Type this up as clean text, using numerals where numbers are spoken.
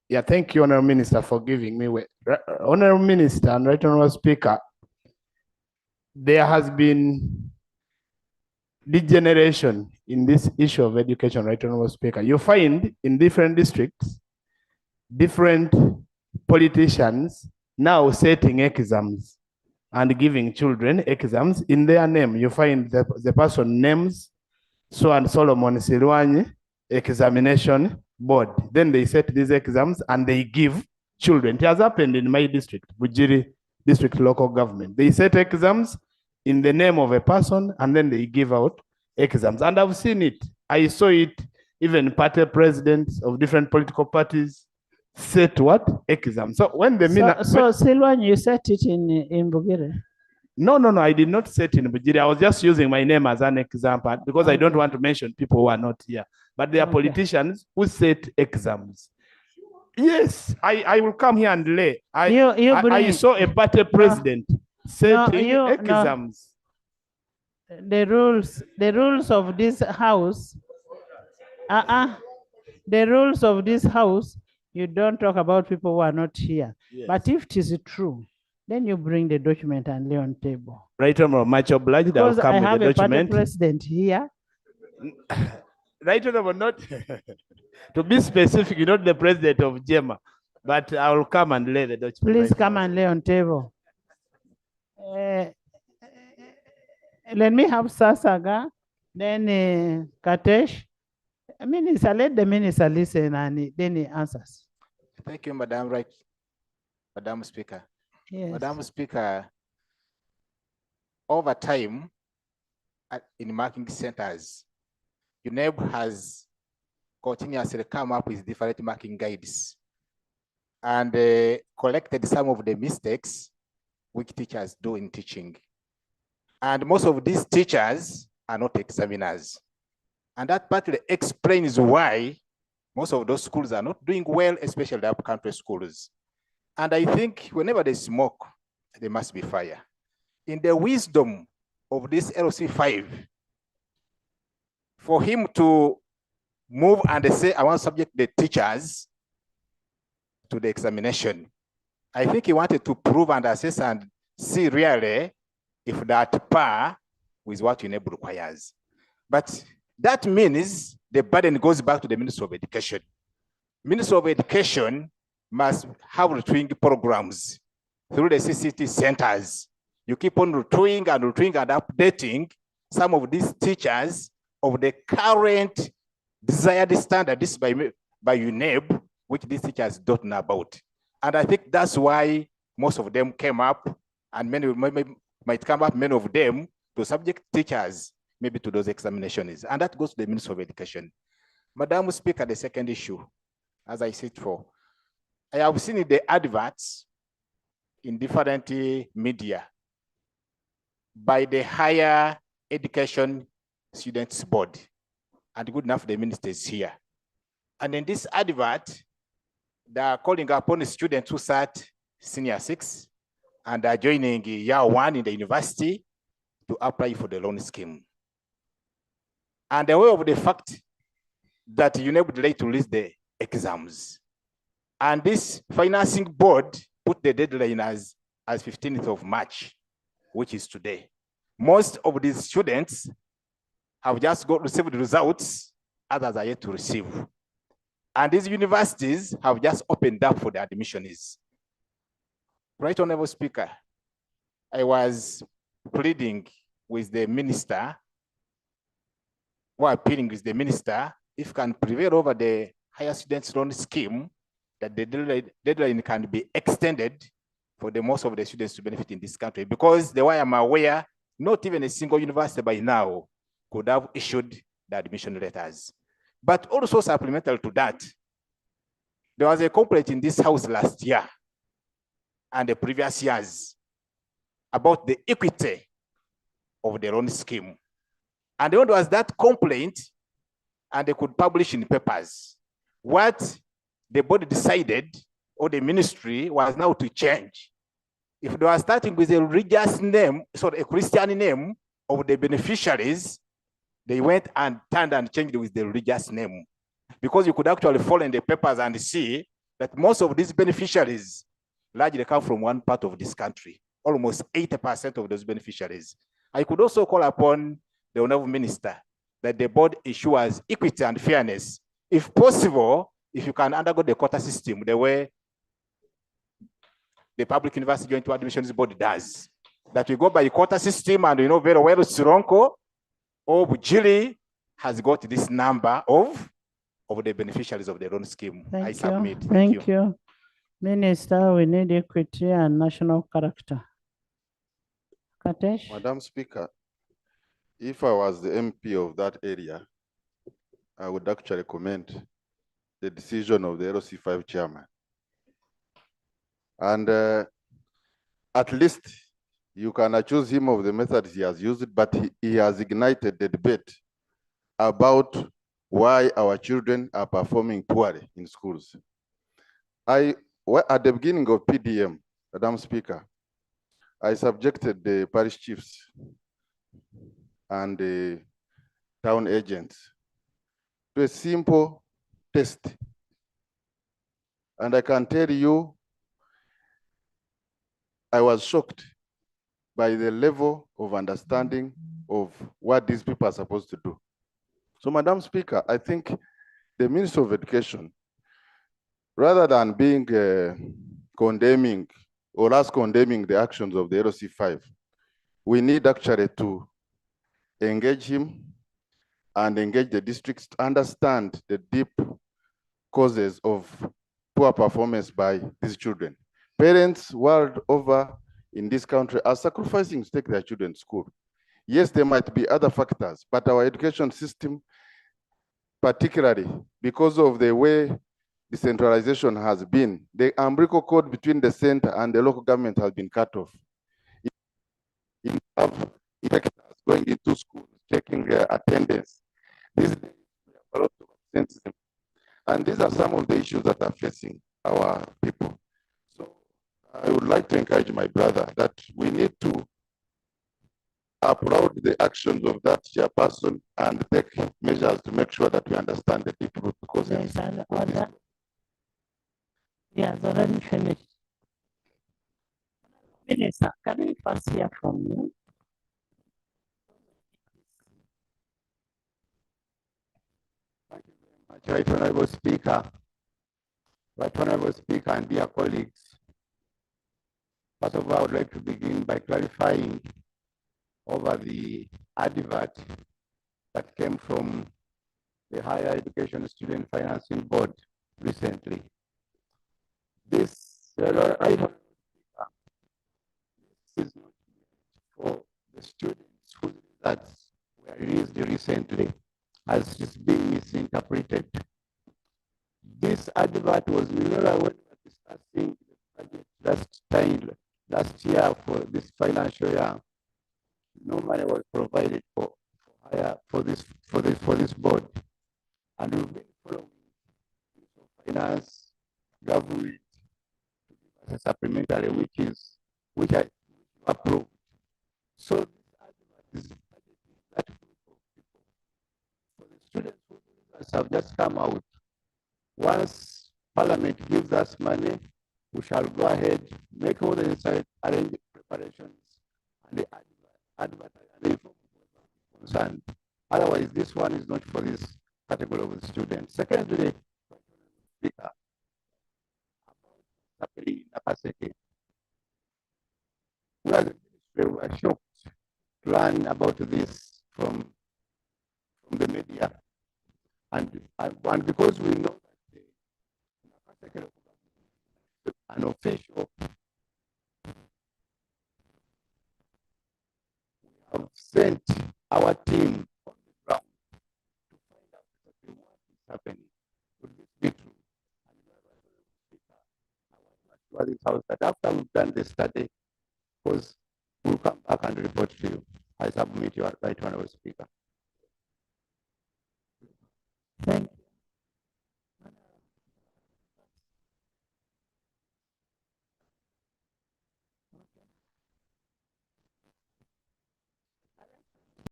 Yeah, thank you, Honorable Minister, for giving me way. Honorable Minister and Right Honorable Speaker, there has been degeneration in this issue of education, Right Honorable Speaker. You find in different districts, different politicians now setting exams and giving children exams in their name. You find the person names so and Solomon Silwanyi examination board. Then they set these exams and they give children. It has happened in my district, Bujiri district local government. They set exams in the name of a person and then they give out exams. And I've seen it. I saw it even party presidents of different political parties set what? Exams. So when the Silwan, you set it in Bugire? No, I did not set in Bujiri. I was just using my name as an example because I don't want to mention people who are not here. But there are politicians who set exams. Yes, I will come here and lay. I saw a party president setting exams. The rules of this house, the rules of this house, you don't talk about people who are not here. Yes. But if it is true, then you bring the document and lay on table. Right, Honorable, much obliged. Because I have a party president here. Right, Honorable, not to be specific, you're not the president of JEMA, but I will come and lay the document. Please come and lay on table. Let me have Sasaga, then Katesh. Minister, let the minister listen and then he answers. Thank you, Madam Speaker. Yes. Madam Speaker, over time in marking centers, UNEB has continuously come up with different marking guides and collected some of the mistakes which teachers do in teaching. And most of these teachers are not examiners. And that partly explains why most of those schools are not doing well, especially the upcountry schools. And I think whenever there's smoke, there must be fire. In the wisdom of this LC5, for him to move and say, I want to subject the teachers to the examination, I think he wanted to prove and assess and see really if that par with what UNEB requires. But that means the burden goes back to the Minister of Education. Minister of Education must have retooling programs through the CCT centers. You keep on retooling and updating some of these teachers of the current desired standards by UNEB, which these teachers don't know about. And I think that's why most of them came up, and many might come up, many of them, to subject teachers maybe to those examinations. And that goes to the Minister of Education. Madam Speaker, the second issue, as I said before, I have seen the adverts in different media by the Higher Education Students Board, and good enough the ministers here. And in this advert, they are calling upon the students who start senior 6 and are joining year 1 in the university to apply for the loan scheme. And aware of the fact that UNEB would like to release the exams. And this financing board put the deadline as 15th of March, which is today. Most of these students have just received the results, others are yet to receive. And these universities have just opened up for the admissions. Right, Honorable Speaker, I was pleading with the minister, or appealing with the minister, if can prevail over the higher students loan scheme, that the deadline can be extended for the most of the students to benefit in this country. Because the way I'm aware, not even a single university by now could have issued the admission letters. But also supplemental to that, there was a complaint in this house last year and the previous years about the equity of the loan scheme. And there was that complaint, and they could publish in papers. What the board decided, or the ministry, was now to change. If they were starting with a religious name, a Christian name of the beneficiaries, they went and turned and changed it with the religious name. Because you could actually follow in the papers and see that most of these beneficiaries largely come from one part of this country, almost 80% of those beneficiaries. I could also call upon the Honorable Minister that the board ensures equity and fairness. If possible, if you can undergo the quota system the way the Public University Joint Admissions Board does, that we go by quota system, and you know very well Sironko or Bujili has got this number of the beneficiaries of their own scheme. I submit. Thank you. Minister, we need equity and national character. Katesh? Madam Speaker, if I was the MP of that area, I would actually commend the decision of the LC5 chairman. And at least you can accuse him of the methods he has used, but he has ignited the debate about why our children are performing poorly in schools. At the beginning of PDM, Madam Speaker, I subjected the parish chiefs and the town agents to a simple test. And I can tell you, I was shocked by the level of understanding of what these people are supposed to do. So, Madam Speaker, I think the Minister of Education, rather than being condemning or us condemning the actions of the LC5, we need actually to engage him and engage the districts to understand the deep causes of poor performance by these children. Parents world over in this country are sacrificing to take their children to school. Yes, there might be other factors, but our education system, particularly because of the way decentralization has been, the umbilical cord between the center and the local government has been cut off. In going into school, checking their attendance. These days, we have a lot of absenteeism. And these are some of the issues that are facing our people. So I would like to encourage my brother that we need to applaud the actions of that chairperson and take measures to make sure that we understand the deep root causes. There's an order. He has already finished. Minister, can we first hear from you? Thank you very much, Right Honorable Speaker. Right Honorable Speaker and dear colleagues. First of all, I would like to begin by clarifying over the advert that came from the Higher Education Student Financing Board recently. This is not for the students whose results were released recently, as it's being misinterpreted. This advert was mirrored when we were discussing the budget last year for this financial year. No money was provided for this board, and we've been following finance, government, as a supplementary, which I approved. So this advert is that group of people. For the students who have just come out, once Parliament gives us money, we shall go ahead, make all the necessary preparations, and the advert concerned. Otherwise, this one is not for this category of students. Secondly, Speaker, we were shocked to learn about this from the media, and because we know that an official, we have sent our team on the ground to find out exactly what is happening. Could this be true? And I want to assure this house that after we've done this study, because we'll come back and report to you. I submit your right, Honorable Speaker.